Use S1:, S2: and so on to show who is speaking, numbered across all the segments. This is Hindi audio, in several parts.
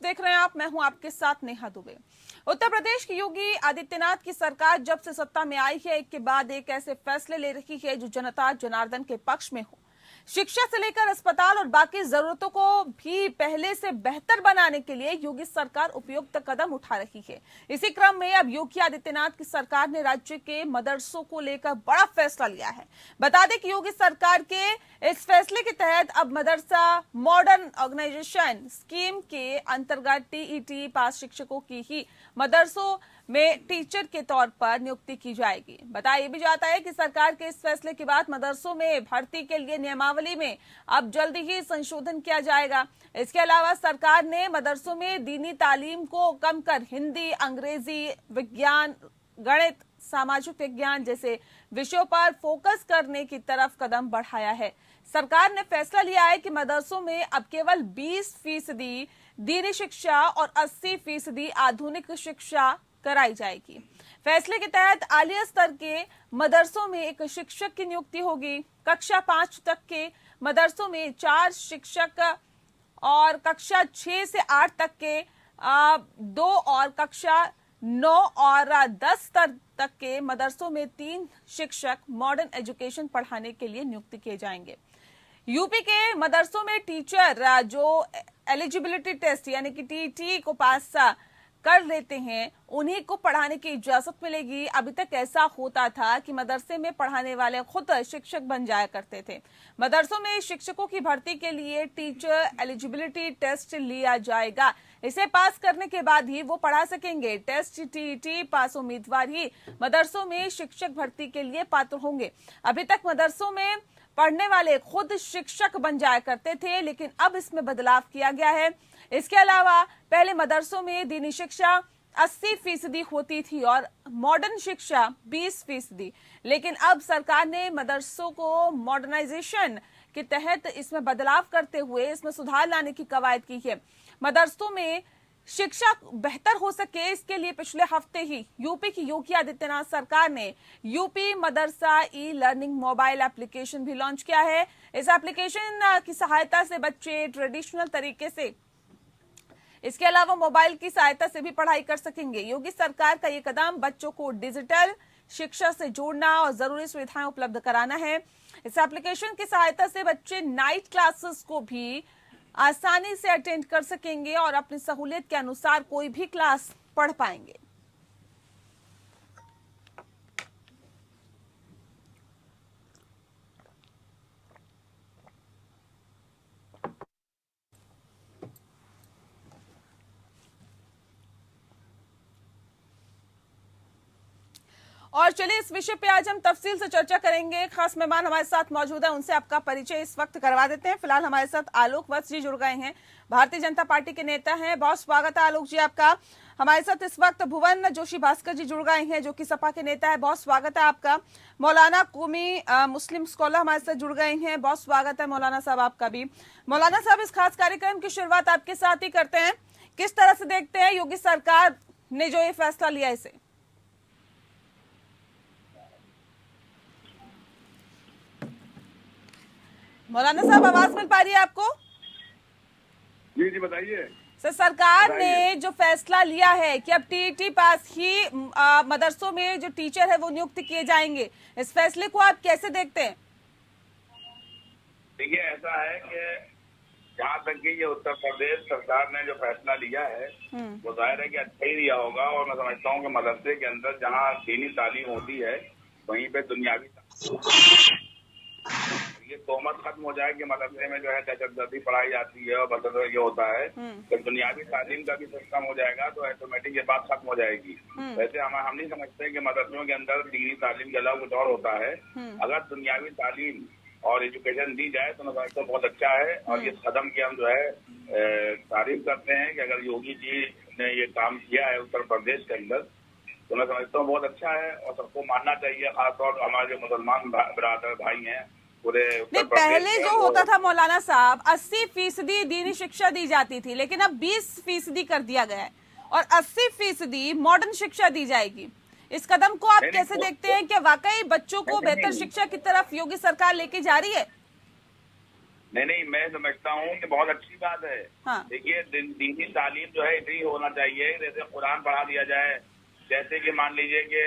S1: देख रहे हैं आप, मैं हूं आपके साथ नेहा दुबे। उत्तर प्रदेश की योगी आदित्यनाथ की सरकार जब से सत्ता में आई है, एक के बाद एक ऐसे फैसले ले रही है जो जनता जनार्दन के पक्ष में हो। शिक्षा से लेकर अस्पताल और बाकी जरूरतों को भी पहले से बेहतर बनाने के लिए योगी सरकार उपयुक्त कदम उठा रही है। इसी क्रम में अब योगी आदित्यनाथ की सरकार ने राज्य के मदरसों को लेकर बड़ा फैसला लिया है। बता दें कि योगी सरकार के इस फैसले के तहत अब मदरसा मॉडर्न ऑर्गेनाइजेशन स्कीम के अंतर्गत टीईटी पास शिक्षकों की ही मदरसों में टीचर के तौर पर नियुक्ति की जाएगी। बताया भी जाता है कि सरकार के इस फैसले के बाद मदरसों में भर्ती के लिए नियमावली में अब जल्दी ही संशोधन किया जाएगा। इसके अलावा सरकार ने मदरसों में दीनी तालीम को कम कर हिंदी, अंग्रेजी, विज्ञान, गणित, सामाजिक विज्ञान जैसे विषयों पर फोकस करने की तरफ कदम बढ़ाया है। सरकार ने फैसला लिया है कि मदरसों में अब केवल 20% दीनी शिक्षा और 80% आधुनिक शिक्षा कराई जाएगी। फैसले के तहत आलिया स्तर के मदरसों में एक शिक्षक की नियुक्ति होगी। कक्षा 5 तक के मदरसों में 4 शिक्षक और कक्षा 6 से 8 तक के 2 और कक्षा 9 और 10 स्तर तक के मदरसों में 3 शिक्षक मॉडर्न एजुकेशन पढ़ाने के लिए नियुक्त किए जाएंगे। यूपी के मदरसों में टीचर जो एलिजिबिलिटी टेस्ट यानी कि टीटी को पास कर लेते हैं, उन्हीं को पढ़ाने की इजाजत मिलेगी। अभी तक ऐसा होता था कि मदरसे में पढ़ाने वाले खुद शिक्षक बन जाया करते थे। मदरसों में शिक्षकों की भर्ती के लिए टीचर एलिजिबिलिटी टेस्ट लिया जाएगा। इसे पास करने के बाद ही वो पढ़ा सकेंगे। टेस्ट टीईटी पास उम्मीदवार ही मदरसों में शिक्षक भर्ती के लिए पात्र होंगे। अभी तक मदरसों में पढ़ने वाले खुद शिक्षक बन जाया करते थे, लेकिन अब इसमें बदलाव किया गया है। इसके अलावा पहले मदरसों में दीनी शिक्षा 80% होती थी और मॉडर्न शिक्षा 20%, लेकिन अब सरकार ने मदरसों को मॉडर्नाइजेशन के तहत इसमें बदलाव करते हुए इसमें सुधार लाने की कवायद की है। मदरसों में शिक्षा बेहतर हो सके, इसके लिए पिछले हफ्ते ही यूपी की योगी आदित्यनाथ सरकार ने यूपी मदरसा ई लर्निंग मोबाइल एप्लीकेशन भी लॉन्च किया है। इस एप्लीकेशन की सहायता से बच्चे ट्रेडिशनल तरीके से, इसके अलावा मोबाइल की सहायता से भी पढ़ाई कर सकेंगे। योगी सरकार का ये कदम बच्चों को डिजिटल शिक्षा से जोड़ना और जरूरी सुविधाएं उपलब्ध कराना है। इस एप्लीकेशन की सहायता से बच्चे नाइट क्लासेस को भी आसानी से अटेंड कर सकेंगे और अपनी सहूलियत के अनुसार कोई भी क्लास पढ़ पाएंगे। और चलिए इस विषय पे आज हम तफसील से चर्चा करेंगे। खास मेहमान हमारे साथ मौजूद है, उनसे आपका परिचय इस वक्त करवा देते हैं। फिलहाल हमारे साथ आलोक वत्स जी जुड़ गए हैं, भारतीय जनता पार्टी के नेता हैं। बहुत स्वागत है आलोक जी आपका। हमारे साथ इस वक्त भुवन जोशी भास्कर जी जुड़ गए हैं, जो कि सपा के नेता है। बहुत स्वागत है आपका। मौलाना कौमी मुस्लिम स्कॉलर हमारे साथ जुड़ गए हैं। बहुत स्वागत है मौलाना साहब आपका भी। मौलाना साहब, इस खास कार्यक्रम की शुरुआत आपके साथ ही करते हैं। किस तरह से देखते हैं योगी सरकार ने जो ये फैसला लिया इसे? मौलाना साहब, आवाज मिल पा रही है आपको?
S2: जी बताइए
S1: सर, सरकार ने जो फैसला लिया है कि अब टीईटी पास ही मदरसों में जो टीचर है वो नियुक्त किए जाएंगे, इस फैसले को आप कैसे देखते हैं?
S2: देखिए, ऐसा है कि जहाँ तक कि ये उत्तर प्रदेश सरकार ने जो फैसला लिया है वो जाहिर है कि अच्छा ही लिया होगा। और मैं समझता हूँ कि मदरसे के अंदर जहाँ दीनी तालीम होती है वहीं पे दुनियावी ये तोहमत खत्म हो जाए कि मदरसे में जो है दहशतगर्दी पढ़ाई जाती है और मदरसा ये होता है, तो दुनियावी तालीम का भी सिस्टम हो जाएगा तो ऑटोमेटिक ये बात खत्म हो जाएगी। वैसे हम नहीं समझते कि मदरसों के अंदर दीनी तालीम के अलावा कुछ और होता है। अगर दुनियावी तालीम और एजुकेशन दी जाए तो मैं समझता हूँ बहुत अच्छा है। और इस कदम की हम जो है तारीफ करते हैं कि अगर योगी जी ने ये काम किया है उत्तर प्रदेश के अंदर, तो मैं समझता हूँ बहुत अच्छा है और सबको मानना चाहिए। खासतौर हमारे जो मुसलमान बिरादर भाई हैं पूरे
S1: नहीं, पहले जो होता था मौलाना साहब 80% दीनी शिक्षा दी जाती थी, लेकिन अब 20% कर दिया गया है और 80% मॉडर्न शिक्षा दी जाएगी। इस कदम को आप कैसे देखते हैं? क्या वाकई बच्चों को बेहतर शिक्षा की तरफ योगी सरकार लेके जा रही है?
S2: नहीं, मैं समझता हूँ कि बहुत अच्छी बात है।
S1: हाँ।
S2: देखिए, दीनी तालीम जो है इतनी होना चाहिए, जैसे कुरान पढ़ा दिया जाए, जैसे कि मान लीजिए कि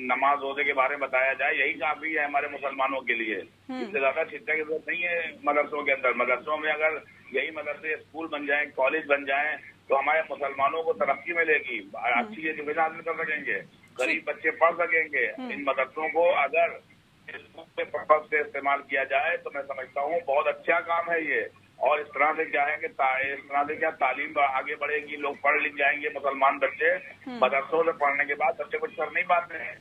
S2: नमाज रोजे के बारे में बताया जाए, यही काफी है हमारे मुसलमानों के लिए। इससे ज्यादा शिक्षा की जरूरत नहीं है मदरसों के अंदर। मदरसों में अगर यही मदरसे स्कूल बन जाए, कॉलेज बन जाए, तो हमारे मुसलमानों को तरक्की मिलेगी, अच्छी एजुकेशन हासिल कर सकेंगे, गरीब बच्चे पढ़ सकेंगे। इन मदरसों को अगर पर्पज से इस्तेमाल किया जाए तो मैं समझता हूँ बहुत अच्छा काम है ये। और इस तरह से क्या है कि इस तरह से क्या तालीम आगे बढ़ेगी, लोग पढ़ लिख जाएंगे। मुसलमान बच्चे मदरसों से पढ़ने के बाद बच्चे कुछ कर नहीं पाते हैं।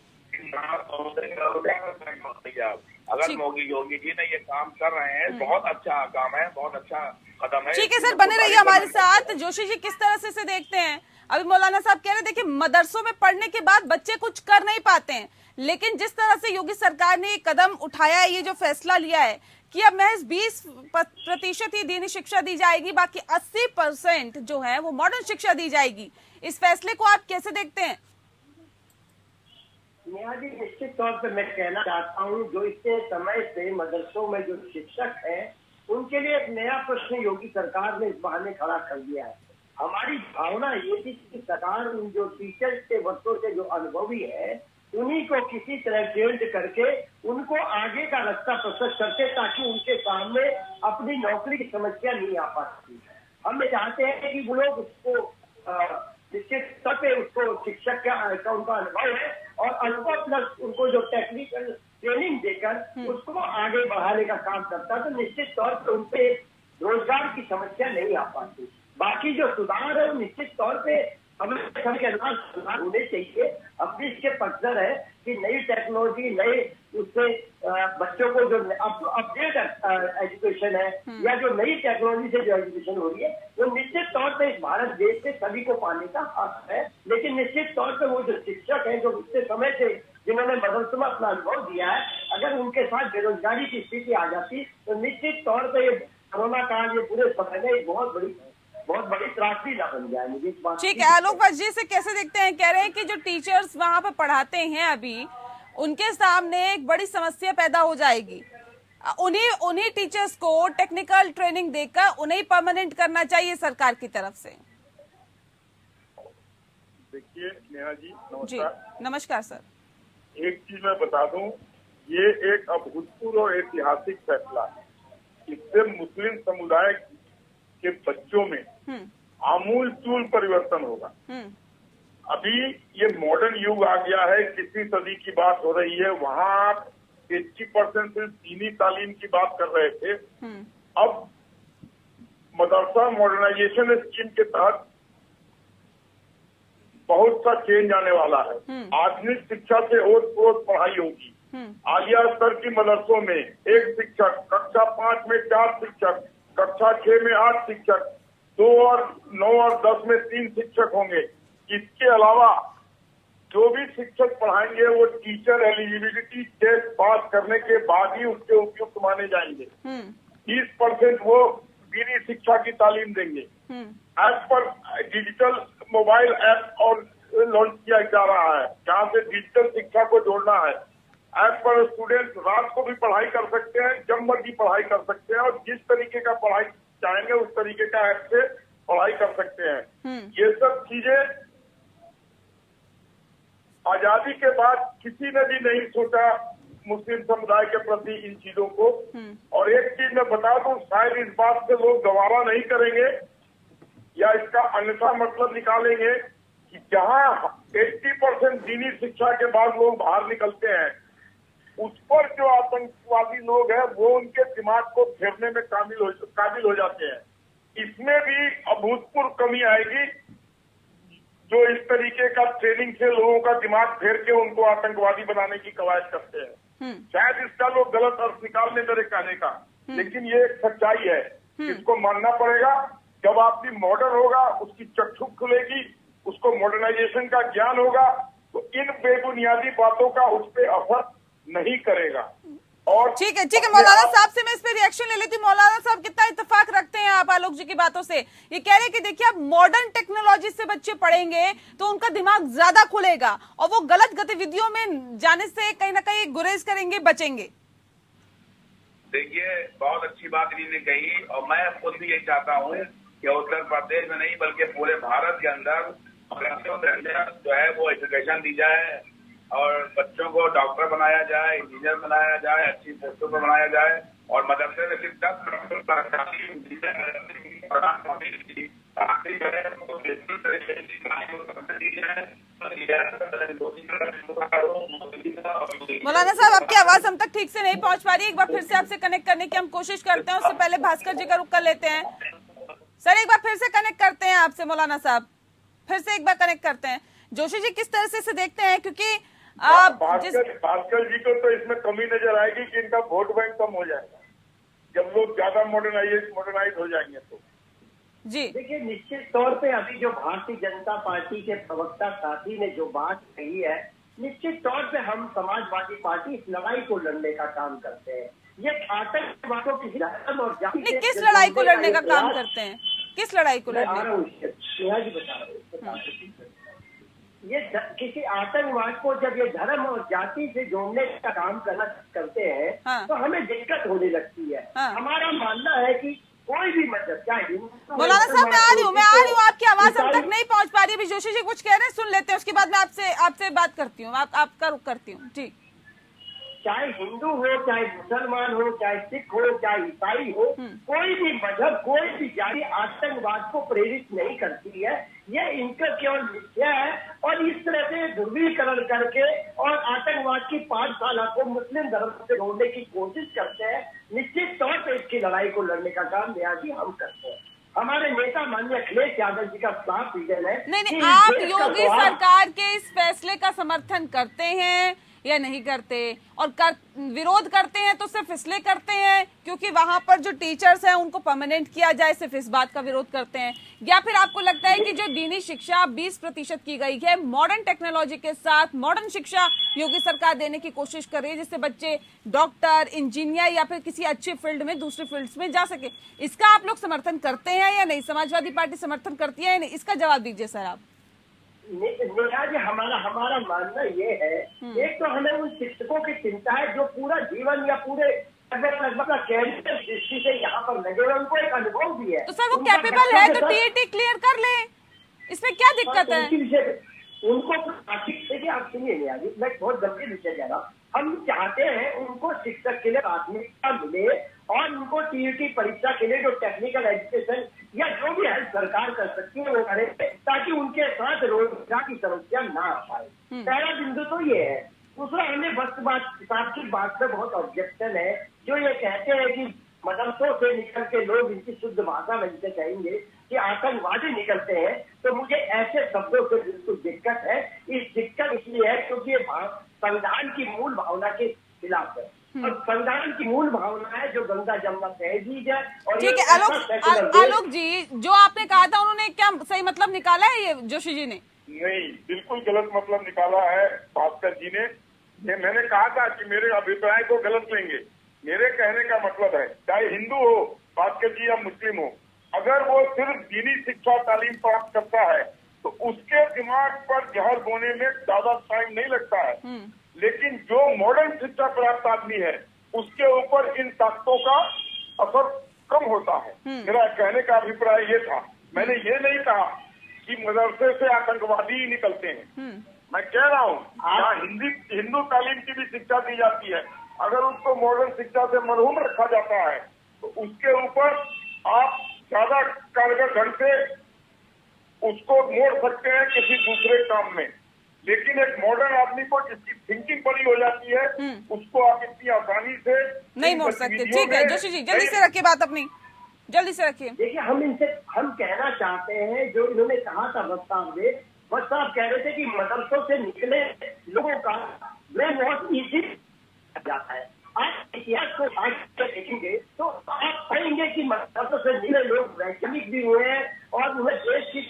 S2: अगर योगी जी ने ये काम कर रहे हैं, बहुत अच्छा काम है, बहुत अच्छा कदम है।
S1: ठीक है सर, बने रहिए हमारे साथ। जोशी जी, किस तरह से इसे देखते हैं? अभी मौलाना साहब कह रहे, देखिए मदरसों में पढ़ने के बाद बच्चे कुछ कर नहीं पाते हैं, लेकिन जिस तरह से योगी सरकार ने कदम उठाया है, ये जो फैसला लिया है कि अब महज 20% ही दीनी शिक्षा दी जाएगी, बाकी 80% जो है वो मॉडर्न शिक्षा दी जाएगी, इस फैसले को आप कैसे देखते हैं?
S3: नेहा जी, निश्चित तौर पर मैं कहना चाहता हूँ, जो इतने समय से मदरसों में जो शिक्षक हैं, उनके लिए एक नया प्रश्न योगी सरकार ने इस बहाने खड़ा कर दिया है। हमारी भावना ये थी कि सरकार उन जो टीचर्स के वर्षों से जो अनुभवी है, उन्हीं को किसी तरह ट्रेंड करके उनको आगे का रास्ता प्रशस्त करते, ताकि उनके सामने अपनी नौकरी की समस्या नहीं आ पाती। हम चाहते हैं कि वो लोग उसको निश्चित तौर पे उसको शिक्षक का उनका अनुभव है, और अनुभव प्लस उनको जो टेक्निकल ट्रेनिंग देकर उसको आगे बढ़ाने का काम करता है, तो निश्चित तौर पर उनपे रोजगार की समस्या नहीं आ पाती। बाकी जो सुधार है, निश्चित तौर पे हमें के अंदर सुधार होने चाहिए। अब भी इसके पक्षधर है कि नई टेक्नोलॉजी, नए उससे बच्चों को जो अपडेट एजुकेशन है, या जो नई टेक्नोलॉजी से जो एजुकेशन हो रही है, वो निश्चित तौर पे इस भारत देश से सभी को पाने का हक है। लेकिन निश्चित तौर पे वो जो शिक्षक है, जो इतने समय से जिन्होंने मदरसों में अपना अनुभव दिया है, अगर उनके साथ बेरोजगारी की स्थिति आ जाती, तो निश्चित तौर पर ये कोरोना काल, ये पूरे समय में एक बहुत बड़ी त्रासदी ना बन जाए। मुझे इस बात
S1: ठीक है, आलोक जी से कैसे देखते हैं? कह रहे हैं कि जो टीचर्स वहां पर पढ़ाते हैं अभी, उनके सामने एक बड़ी समस्या पैदा हो जाएगी। उन्हीं टीचर्स को टेक्निकल ट्रेनिंग देकर उन्हें परमानेंट करना चाहिए सरकार की तरफ से।
S4: देखिए नेहा जी,
S1: जी नमस्कार सर।
S4: एक चीज मैं बता दूं, ये एक अभूतपूर्व और ऐतिहासिक फैसला है। इससे मुस्लिम समुदाय के बच्चों में आमूल चूल परिवर्तन होगा। अभी ये मॉडर्न युग आ गया है, 21वीं सदी की बात हो रही है। वहाँ आप 80% सिर्फ दीनी तालीम की बात कर रहे थे। अब मदरसा मॉडर्नाइजेशन स्कीम के तहत बहुत सा चेंज आने वाला है। आधुनिक शिक्षा से ओत पढ़ाई होगी। आलिया स्तर की मदरसों में 1 शिक्षक, कक्षा 5 में 4 शिक्षक, कक्षा 6 में 8 शिक्षक, 2 और 9 और 10 में 3 शिक्षक होंगे। इसके अलावा जो भी शिक्षक पढ़ाएंगे वो टीचर एलिजिबिलिटी टेस्ट पास करने के बाद ही उसके उपयुक्त माने जाएंगे। 30% वो दीनी शिक्षा की तालीम देंगे। ऐप पर डिजिटल मोबाइल ऐप और लॉन्च किया जा रहा है, जहाँ से डिजिटल शिक्षा को जोड़ना है। ऐप पर स्टूडेंट रात को भी पढ़ाई कर सकते हैं, जब मर्जी पढ़ाई कर सकते हैं, और जिस तरीके का पढ़ाई चाहेंगे उस तरीके का ऐप से पढ़ाई कर सकते हैं। ये सब चीजें आजादी के बाद किसी ने भी नहीं सोचा मुस्लिम समुदाय के प्रति इन चीजों को। और एक चीज मैं बता दूं, शायद इस बात से लोग गवारा नहीं करेंगे या इसका अन्यथा मतलब निकालेंगे कि जहां 80% दीनी शिक्षा के बाद लोग बाहर निकलते हैं, उस पर जो आतंकवादी लोग हैं वो उनके दिमाग को फेरने में काबिल हो जाते हैं। इसमें भी अभूतपूर्व कमी आएगी, जो इस तरीके का ट्रेनिंग से लोगों का दिमाग फेर के उनको आतंकवादी बनाने की कवायद करते हैं। शायद इसका लोग गलत अर्थ निकालने मेरे कहने का, लेकिन ये एक सच्चाई है, इसको मानना पड़ेगा। जब आदमी मॉडर्न होगा, उसकी चक्षु खुलेगी, उसको मॉडर्नाइजेशन का ज्ञान होगा, तो इन बेबुनियादी बातों का उस पर असर नहीं करेगा। और
S1: ठीक है मौलाना साहब से मैं इस पे रिएक्शन ले लेती हूँ। मौलाना साहब, कितना इत्तेफाक रखते हैं आप आलोक जी की बातों से? ये कह रहे हैं कि देखिए अब मॉडर्न टेक्नोलॉजी से बच्चे पढ़ेंगे तो उनका दिमाग ज्यादा खुलेगा और वो गलत गतिविधियों में जाने से कहीं ना कहीं गुरेज करेंगे, बचेंगे।
S2: देखिए, बहुत अच्छी बात इन्होंने कही और मैं खुद भी यही चाहता हूँ कि उत्तर प्रदेश में नहीं बल्कि पूरे भारत के अंदर बच्चों के अंदर जो है वो एजुकेशन दी जाए और बच्चों को डॉक्टर बनाया जाए, इंजीनियर बनाया जाए, अच्छी पोस्टों पर बनाया जाए और मदरसे में सिर्फ 10
S1: मौलाना साहब, आपकी आवाज हम तक ठीक से नहीं पहुंच पा रही। एक बार फिर से आपसे कनेक्ट करने की हम कोशिश करते हैं, उससे पहले भास्कर जी का रुख कर लेते हैं। सर, एक बार फिर से कनेक्ट करते हैं आपसे। मौलाना साहब, फिर से एक बार कनेक्ट करते हैं। जोशी जी, किस तरह से इसे देखते हैं? क्योंकि
S4: भास्कर जी को तो इसमें कमी नजर आएगी कि इनका वोट बैंक कम हो जाएगा जब लोग ज्यादा मॉडर्नाइज हो जाएंगे तो।
S1: जी
S3: देखिए, निश्चित तौर पे अभी जो भारतीय जनता पार्टी के प्रवक्ता साथी ने जो बात कही है, निश्चित तौर पे हम समाजवादी पार्टी इस लड़ाई को lड़ने का काम करते हैं। ये आतंकवादियों की धर्म और जाति
S1: किस लड़ाई को लड़ने का काम करते हैं? किस लड़ाई को लड़ने?
S3: ये किसी आतंकवाद को जब ये धर्म और जाति से जोड़ने का काम करते हैं,
S1: हाँ।
S3: तो हमें दिक्कत होने लगती है।
S1: हाँ।
S3: हमारा मानना है कि कोई भी मजहब, चाहे
S1: मौलाना साहब, मैं आ रही हूँ, आपकी आवाज हम तक नहीं पहुंच पा रही। अभी जोशी जी कुछ कह रहे हैं, सुन लेते हैं, उसके बाद मैं आपसे बात करती हूँ, आपका रुख करती हूँ। जी,
S3: चाहे हिंदू हो, चाहे मुसलमान हो, चाहे सिख हो, चाहे ईसाई हो, कोई भी मजहब, कोई भी जाति आतंकवाद को प्रेरित नहीं करती है। ये इनका केवल मिथ्या है और इस तरह से ध्रुवीकरण करके और आतंकवाद की पाठशाला को मुस्लिम धर्म से जोड़ने की कोशिश करते हैं। निश्चित तौर पर इसकी लड़ाई को लड़ने का काम न्यासी हम करते हैं। हमारे नेता माननीय अखिलेश यादव जी का साफ विजन है।
S1: नहीं, आप योगी सरकार के इस फैसले का समर्थन करते हैं या नहीं करते? और विरोध करते हैं तो सिर्फ इसलिए करते हैं क्योंकि वहां पर जो टीचर्स हैं उनको परमानेंट किया जाए, सिर्फ इस बात का विरोध करते हैं? या फिर आपको लगता है कि जो दीनी शिक्षा 20% की गई है, मॉडर्न टेक्नोलॉजी के साथ मॉडर्न शिक्षा योगी सरकार देने की कोशिश कर रही है जिससे बच्चे डॉक्टर, इंजीनियर या फिर किसी अच्छी फील्ड में, दूसरी फील्ड्स में जा सके, इसका आप लोग समर्थन करते हैं या नहीं? समाजवादी पार्टी समर्थन करती है या नहीं? इसका जवाब दीजिए सर आप।
S3: नेहा जी, हमारा मानना ये है, एक तो हमें उन शिक्षकों की चिंता है जो पूरा जीवन या पूरे लगभग कैरियर दृष्टि से यहाँ पर लगे हुए, उनको एक अनुभव भी है।
S1: तो सर वो कैपेबल है तो टीईटी क्लियर कर ले, इसमें क्या दिक्कत है?
S3: उनको देखिए, आप सुनिए नेहा जी, मैं बहुत गंभीर विषय कह रहा हूँ। हम चाहते हैं उनको शिक्षक के लिए प्राथमिकता मिले और उनको टीईटी परीक्षा के लिए जो टेक्निकल एजुकेशन या जो भी हेल्प सरकार कर सकती है वो करे, ताकि उनके साथ रोजगार की समस्या ना आ पाए। पहला बिंदु तो ये है। दूसरा, हमें साहब की बात पे बहुत ऑब्जेक्शन है जो ये कहते हैं कि मदरसों से निकल के लोग, इनकी शुद्ध भाषा में इनसे कहेंगे कि आतंकवादी निकलते हैं, तो मुझे ऐसे शब्दों से बिल्कुल दिक्कत है। इस दिक्कत इसलिए है क्योंकि ये संविधान की मूल भावना के खिलाफ है और संविधान की मूल भावना है जो गंगा जमुना तहजीब है। और
S1: ठीक है आलोक जी, जो आपने कहा था उन्होंने क्या सही मतलब निकाला है ये जोशी जी ने?
S4: नहीं, बिल्कुल गलत मतलब निकाला है भास्कर जी ने। ये मैंने कहा था कि मेरे अभिप्राय को गलत लेंगे। मेरे कहने का मतलब है, चाहे हिंदू हो भास्कर जी या मुस्लिम हो, अगर वो सिर्फ दीनी शिक्षा तालीम प्राप्त करता है तो उसके दिमाग पर जहर बोने में ज्यादा टाइम नहीं लगता है। लेकिन जो मॉडर्न शिक्षा प्राप्त आदमी है उसके ऊपर इन ताकतों का असर कम होता है। मेरा कहने का अभिप्राय ये था। मैंने ये नहीं कहा कि मदरसे से आतंकवादी ही निकलते हैं। मैं कह रहा हूँ यहाँ हिंदू तालीम की भी शिक्षा दी जाती है, अगर उसको मॉडर्न शिक्षा से मरहूम रखा जाता है तो उसके ऊपर आप ज्यादा कारगर ढंग से उसको मोड़ सकते हैं किसी दूसरे काम में। लेकिन एक मॉडर्न आदमी को जिसकी थिंकिंग बड़ी हो जाती है उसको आप इतनी आसानी से
S1: नहीं मोड़ सकते। ठीक है जोशी जी, जल्दी से रखिए बात अपनी, जल्दी से रखिए।
S3: देखिए, हम कहना चाहते हैं जो इन्होंने कहा था वक्त साहब कह रहे थे कि मदरसों से निकले लोगों का ब्रेन वॉश इजी जाता है। आप इतिहास को आगे देखेंगे तो आप पाएंगे कि मदरसों से निकले लोग वैज्ञानिक भी हुए हैं और उन्हें देश की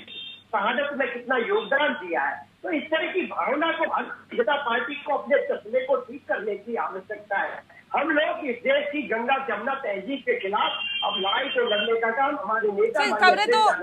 S3: शहादत में कितना योगदान दिया है। तो इस तरह की भावना को भारतीय जनता पार्टी को अपने चश्मे को ठीक करने की आवश्यकता है। हम लोग इस देश की गंगा जमुना तहजीब के खिलाफ अब लड़ाई को लड़ने का काम हमारे नेता।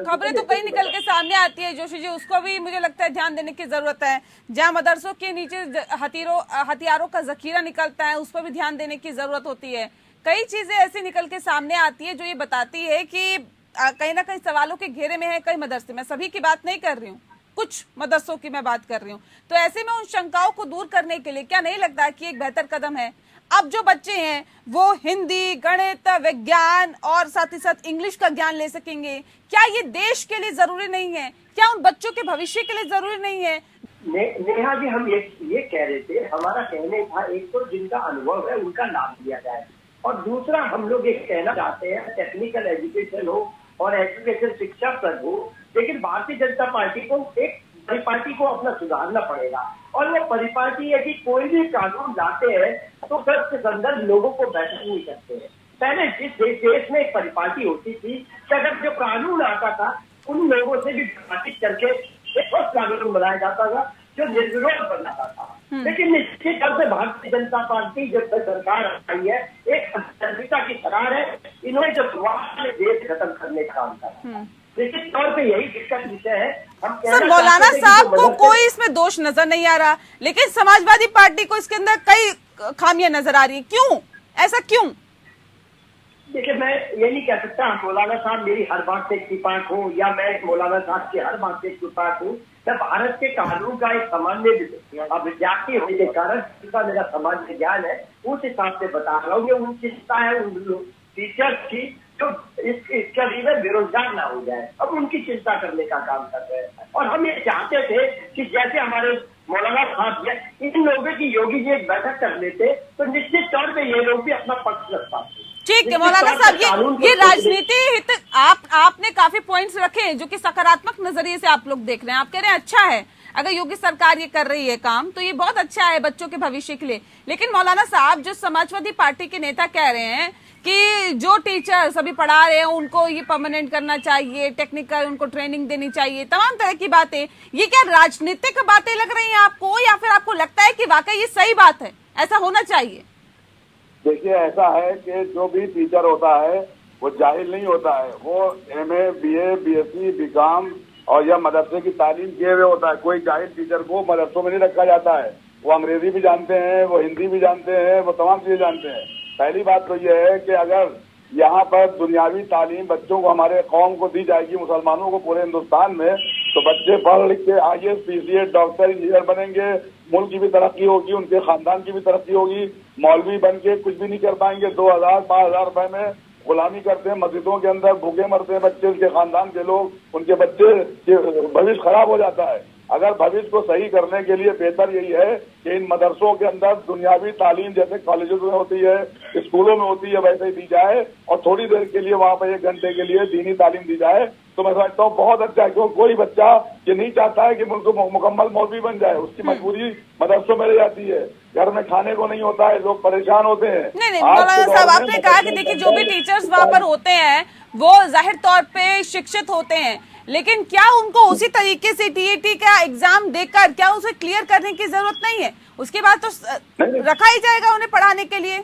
S1: खबरें तो कई निकल के सामने आती है जोशी जी, उसको भी मुझे लगता है ध्यान देने की जरूरत है। जहां मदरसों के नीचे हथियारों का जखीरा निकलता है उस पर भी ध्यान देने की जरूरत होती है। कई चीजें ऐसी निकल के सामने आती है जो ये बताती है कि कहीं ना कहीं सवालों के घेरे में है कई मदरसे। मैं सभी की बात नहीं कर रही हूँ, कुछ मदरसों की मैं बात कर रही हूँ। तो ऐसे में उन शंकाओं को दूर करने के लिए क्या नहीं लगता कि एक बेहतर कदम है, अब जो बच्चे हैं वो हिंदी, गणित, विज्ञान और साथ ही साथ इंग्लिश का ज्ञान ले सकेंगे? क्या ये देश के लिए जरूरी नहीं है? क्या उन बच्चों के भविष्य के लिए जरूरी नहीं है?
S3: नेहा जी, हम ये कह रहे थे, हमारा कहने था एक तो जिनका अनुभव है उनका नाम लिया जाए, और दूसरा हम लोग ये कहना चाहते हैं टेक्निकल एजुकेशन हो और एजुकेशन शिक्षा प्रद हो, लेकिन भारतीय जनता पार्टी को एक परिपाटी को अपना सुधारना पड़ेगा। और वो परिपाटी है कि कोई भी कानून लाते हैं तो उसके संदर्भ लोगों को बेहतर नहीं करते हैं। पहले जिस देश में एक परिपाटी होती थी कि अगर जो कानून आता था उन लोगों से भी बातचीत करके एक और कानून बनाया जाता था जो निर्विरोध बनाता था। लेकिन निश्चित तौर से भारतीय जनता पार्टी जब से सरकार आई है एक संहिता की करार है, इन्होंने जो शुरुआत में देश खत्म करने का काम करा। निश्चित तौर पे यही दिक्कत विषय है। हम
S1: सर, मौलाना साहब को कोई इसमें दोष नजर नहीं आ रहा, लेकिन समाजवादी पार्टी को इसके अंदर कई खामियां नजर आ रही है। क्यों, ऐसा क्यों?
S3: देखिए, मैं ये नहीं कह सकता मौलाना साहब मेरी हर बात से इत्तेफाक हूँ या मैं मौलाना साहब की हर बात से इत्तेफाक हूँ। मैं भारत के कानून का एक सामान्य विद्यार्थी होने के कारण जिसका मेरा सामान्य ज्ञान है उस हिसाब से बता रहा हूँ। ये उन चिंता है उन टीचर्स की जो इसका रीजन बेरोजगार ना हो जाए, अब उनकी चिंता करने का काम कर रहे हैं। और हम ये चाहते थे कि जैसे हमारे मौलाना साहब इन लोगों की योगी जी एक बैठक कर लेते तो निश्चित तौर पे ये लोग भी अपना पक्ष रख पाते।
S1: ठीक है मौलाना साहब, ये राजनीति हित आपने काफी पॉइंट्स रखे जो कि सकारात्मक नजरिए से आप लोग देख रहे हैं। आप कह रहे हैं अच्छा है अगर योगी सरकार ये कर रही है काम, तो ये बहुत अच्छा है बच्चों के भविष्य के लिए। लेकिन मौलाना साहब, जो समाजवादी पार्टी के नेता कह रहे हैं कि जो टीचर्स अभी पढ़ा रहे हैं उनको ये परमानेंट करना चाहिए, टेक्निकल उनको ट्रेनिंग देनी चाहिए, तमाम तरह की बातें, ये क्या राजनीतिक बातें लग रही हैं आपको, या फिर आपको लगता है कि वाकई ये सही बात है, ऐसा होना चाहिए?
S2: देखिए, ऐसा है कि जो भी टीचर होता है वो जाहिल नहीं होता है। वो MA, BA, BSc, BCom और या मदरसे की तालीम किए हुए होता है। कोई जाहिल टीचर को मदरसों में नहीं रखा जाता है। वो अंग्रेजी भी जानते हैं, वो हिंदी भी जानते हैं, वो तमाम चीजें जानते हैं। पहली बात तो ये है कि अगर यहाँ पर दुनियावी तालीम बच्चों को, हमारे कौम को दी जाएगी, मुसलमानों को पूरे हिंदुस्तान में, तो बच्चे पढ़ लिख के IAS, PCS, डॉक्टर, इंजीनियर बनेंगे, मुल्क की भी तरक्की होगी, उनके खानदान की भी तरक्की होगी। मौलवी बन के कुछ भी नहीं कर पाएंगे। 2000, 5000 रुपए में गुलामी करते हैं, मस्जिदों के अंदर भूखे मरते हैं बच्चे, उनके खानदान के लोग, उनके बच्चे भविष्य खराब हो जाता है। अगर भविष्य को सही करने के लिए बेहतर यही है कि इन मदरसों के अंदर दुनियावी तालीम जैसे कॉलेजों में होती है, स्कूलों में होती है, वैसे ही दी जाए, और थोड़ी देर के लिए वहाँ पर 1 घंटे के लिए दीनी तालीम दी जाए, तो मैं समझता हूँ बहुत अच्छा है। क्योंकि कोई बच्चा ये नहीं चाहता है कि मुकम्मल मौलवी बन जाए, उसकी मजबूरी मदरसों में रह जाती है, घर में खाने को नहीं होता है, लोग परेशान होते हैं।
S1: नहीं मौलाना साहब, आपने कहा कि देखिए जो भी टीचर्स वहाँ पर होते हैं वो जाहिर तौर पे शिक्षित होते हैं, लेकिन क्या उनको उसी तरीके से TET का एग्जाम देकर क्या उसे क्लियर करने की जरूरत नहीं है? उसके बाद तो रखा ही जाएगा उन्हें पढ़ाने के लिए।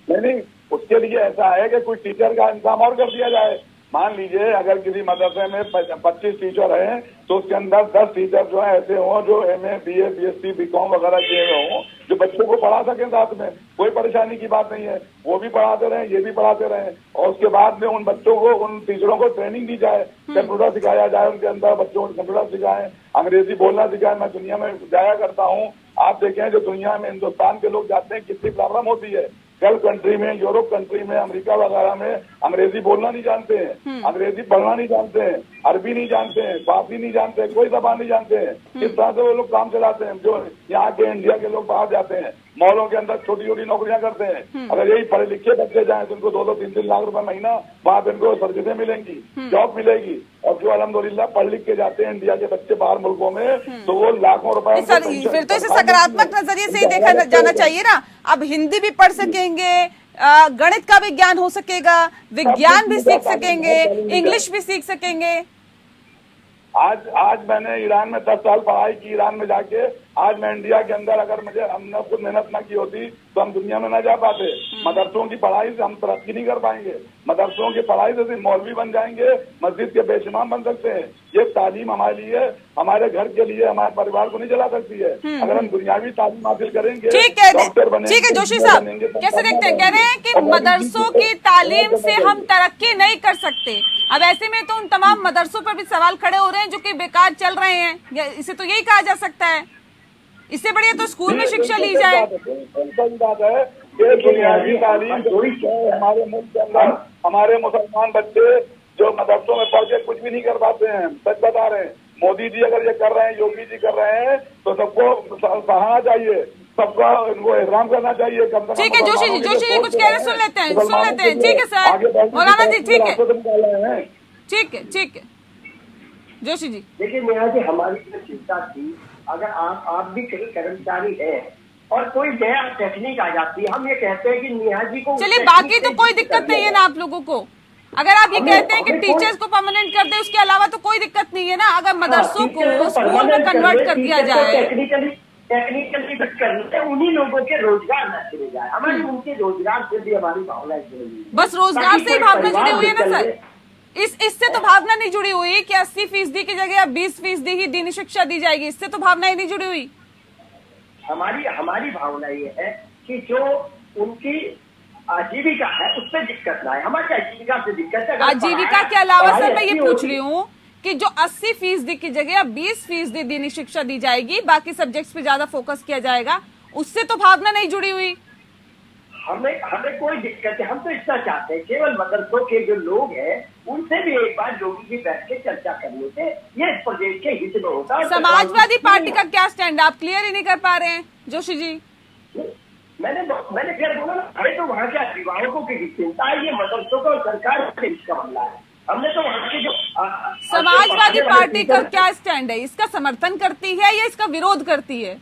S2: नहीं, उसके लिए ऐसा है कि कोई टीचर का इंतजाम और कर दिया जाए। मान लीजिए अगर किसी मदरसे में 25 टीचर हैं तो उसके अंदर 10 टीचर जो है ऐसे हों जो MA, BA, BSc, BCom वगैरह किए हुए हों, जो बच्चों को पढ़ा सकें साथ में। कोई परेशानी की बात नहीं है, वो भी पढ़ाते रहें, ये भी पढ़ाते रहें, और उसके बाद में उन बच्चों को, उन टीचरों को ट्रेनिंग दी जाए, कंप्यूटर सिखाया जाए, उनके अंदर बच्चों को कंप्यूटर सिखाएं, अंग्रेजी बोलना सिखाएं। मैं दुनिया में जाया करता हूँ, आप देखें जो दुनिया में हिंदुस्तान के लोग जाते हैं कितनी प्रॉब्लम होती है। गल्फ कंट्री में, यूरोप कंट्री में, अमेरिका वगैरह में अंग्रेजी बोलना नहीं जानते हैं, अंग्रेजी पढ़ना नहीं जानते हैं, अरबी नहीं जानते हैं, फारसी नहीं जानते हैं, कोई जबान नहीं जानते हैं। इस तरह से वो लोग काम चलाते हैं। जो यहाँ के इंडिया के लोग बाहर जाते हैं, मॉलों के अंदर छोटी छोटी नौकरियां करते हैं। अगर यही पढ़े लिखे बच्चे जाएं तो उनको 2-2, 3-3 लाख रुपए महीना वहाँ पे उनको सर्विसें मिलेंगी, जॉब मिलेगी। और जो अल्हम्दुलिल्लाह पढ़ लिख के जाते हैं इंडिया के बच्चे बाहर मुल्कों में, तो वो लाखों रुपए।
S1: फिर तो इसे सकारात्मक नजरिए से ही देखा जाना चाहिए ना। अब हिंदी भी पढ़ सकेंगे, गणित का भी ज्ञान हो सकेगा, विज्ञान भी सीख सकेंगे, इंग्लिश भी सीख सकेंगे।
S4: आज मैंने ईरान में 10 साल पढ़ाई की, ईरान में जाके आज मैं इंडिया के अंदर अगर हमने खुद मेहनत न की होती तो हम दुनिया में न जा पाते। मदरसों की पढ़ाई से हम तरक्की नहीं कर पाएंगे। मदरसों की पढ़ाई से सिर्फ मौलवी बन जाएंगे, मस्जिद के बेशुमार बन सकते हैं। ये तालीम हमारे लिए, हमारे घर के लिए, हमारे परिवार को नहीं चला सकती है। अगर हम दुनियावी तालीम हासिल करेंगे, डॉक्टर बनेंगे,
S1: ठीक है जोशी साहब, कैसे देखते हैं? कह रहे हैं कि मदरसों की तालीम से हम तरक्की नहीं कर सकते। अब ऐसे में तो उन तमाम मदरसों पर भी सवाल खड़े हो रहे हैं जो कि बेकार चल रहे हैं। इसे तो यही कहा जा सकता है, इससे बढ़िया तो स्कूल में शिक्षा ली जाए।
S4: सही बात है ये बुनियादी तालीम हमारे मुल्क के अंदर हमारे मुसलमान बच्चे जो मदरसों में पढ़ के कुछ भी नहीं कर पाते हैं। सच बता रहे हैं, मोदी जी अगर ये कर रहे हैं, योगी जी कर रहे हैं तो सबको सराहना चाहिए, सबका इनको एहतराम करना चाहिए।
S1: ठीक है जोशी जी कुछ कह रहे, सुन लेते हैं। ठीक है सर, मौलाना जी ठीक है, ठीक है जोशी जी।
S3: देखिए नेहा जी, हमारी जो चिंता थी, अगर आप भी कहीं कर्मचारी हैं और कोई नया टेक्निक आ जाती है, हम ये कहते हैं कि नेहा जी को
S1: चलिए बाकी तो कोई दिक्कत नहीं है ना आप लोगों को। अगर आप ये कहते हैं कि टीचर्स को परमानेंट कर दे, उसके अलावा तो कोई दिक्कत नहीं है ना। अगर मदरसों को स्कूल में कन्वर्ट कर दिया जाए,
S3: टेक्निकली करते उन्हीं लोगों के रोजगार न चले जाए। हमारी उनके रोजगार से भी हमारी भावना जुड़ी हुई,
S1: बस रोजगार से ही भावना जुड़ी हुई है ना सर। इससे तो भावना नहीं जुड़ी हुई कि 80% की जगह 20% ही दीनी शिक्षा दी जाएगी, इससे तो भावना ही नहीं जुड़ी हुई।
S3: हमारी भावना ये है कि जो उनकी आजीविका है उस पर दिक्कत ना है। हमारी आजीविका से दिक्कत है।
S1: आजीविका के अलावा सर मैं ये पूछ रही हूँ कि जो 80% की जगह 20% दीनी शिक्षा दी जाएगी, बाकी सब्जेक्ट्स पे ज्यादा फोकस किया जाएगा, उससे तो भावना नहीं जुड़ी हुई।
S3: हमें कोई दिक्कत है। हम तो इतना चाहते हैं केवल मदरसों के जो लोग हैं उनसे भी एक बार योगी जी बैठ के चर्चा करने से ये इस प्रदेश के हित में होता है।
S1: समाजवादी पार्टी का क्या स्टैंड, आप क्लियर ही नहीं कर पा रहे हैं जोशी जी।
S3: मैंने फिर बोला ना, हमें तो वहाँ के अभिभावकों की चिंता है, ये मदरसों का सरकार से इसका मामला है। हमने तो वहाँ के जो
S1: समाजवादी पार्टी का क्या स्टैंड है, इसका समर्थन करती है या इसका विरोध करती है?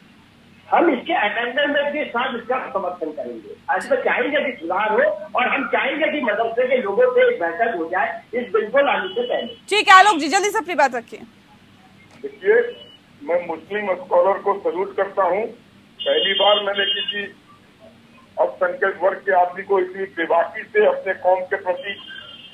S3: हम इसके अमेंडमेंट के साथ इसका समर्थन करेंगे। इसमें चाहेंगे कि सुधार हो और हम चाहेंगे कि मदरसे के लोगों से एक बैठक हो जाए इस बिल को लाने से पहले।
S1: ठीक है आलोक जी, जल्दी से अपनी बात रखिए।
S4: देखिए, मैं मुस्लिम स्कॉलर को सल्यूट करता हूँ। पहली बार मैंने किसी अल्पसंख्यक वर्ग के आदमी को इतनी बेबाकी से अपने कौम के प्रति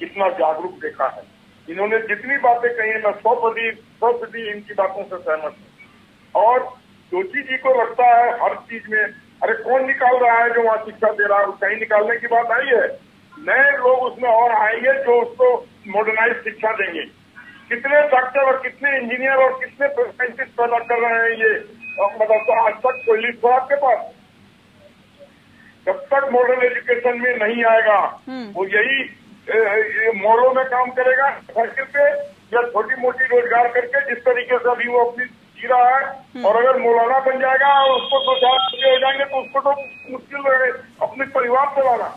S4: इतना जागरूक देखा है। इन्होंने जितनी बातें कही है मैं 100% इनकी बातों से सहमत हूँ। और जोशी जी को लगता है हर चीज में अरे कौन निकाल रहा है जो वहाँ शिक्षा दे रहा है, कहीं निकालने की बात आई है। नए लोग उसमें और आएंगे जो उसको मॉडर्नाइज शिक्षा देंगे। कितने डॉक्टर और कितने इंजीनियर और कितने साइंटिस्ट पैदा कर रहे हैं ये मतलब आज तक कोई लिस्ट है आपके पास? जब तक मॉडर्न एजुकेशन में नहीं आएगा वो यही मॉलों में काम करेगा, साइकिल पे या छोटी मोटी रोजगार करके जिस तरीके से अभी वो अपनी जी रहा है। और अगर मौलाना बन जाएगा और उसको 2-4 रुपये हो जाएंगे तो उसको तो मुश्किल है अपने परिवार चलाना।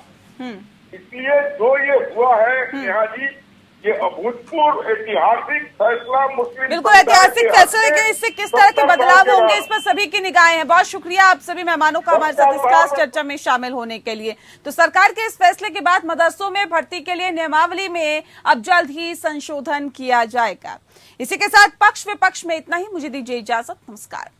S4: इसलिए जो ये हुआ है यहाँ जी, ये अभूतपूर्व ऐतिहासिक फैसला मुस्लिम
S1: बिल्कुल ऐतिहासिक फैसला, लेकिन इससे किस तरह के बदलाव होंगे इस पर सभी की निगाहें हैं। बहुत शुक्रिया आप सभी मेहमानों का हमारे साथ इस खास चर्चा में शामिल होने के लिए। तो सरकार के इस फैसले के बाद मदरसों में भर्ती के लिए नियमावली में अब जल्द ही संशोधन किया जाएगा। इसी के साथ पक्ष विपक्ष में इतना ही। मुझे दीजिए इजाजत, नमस्कार।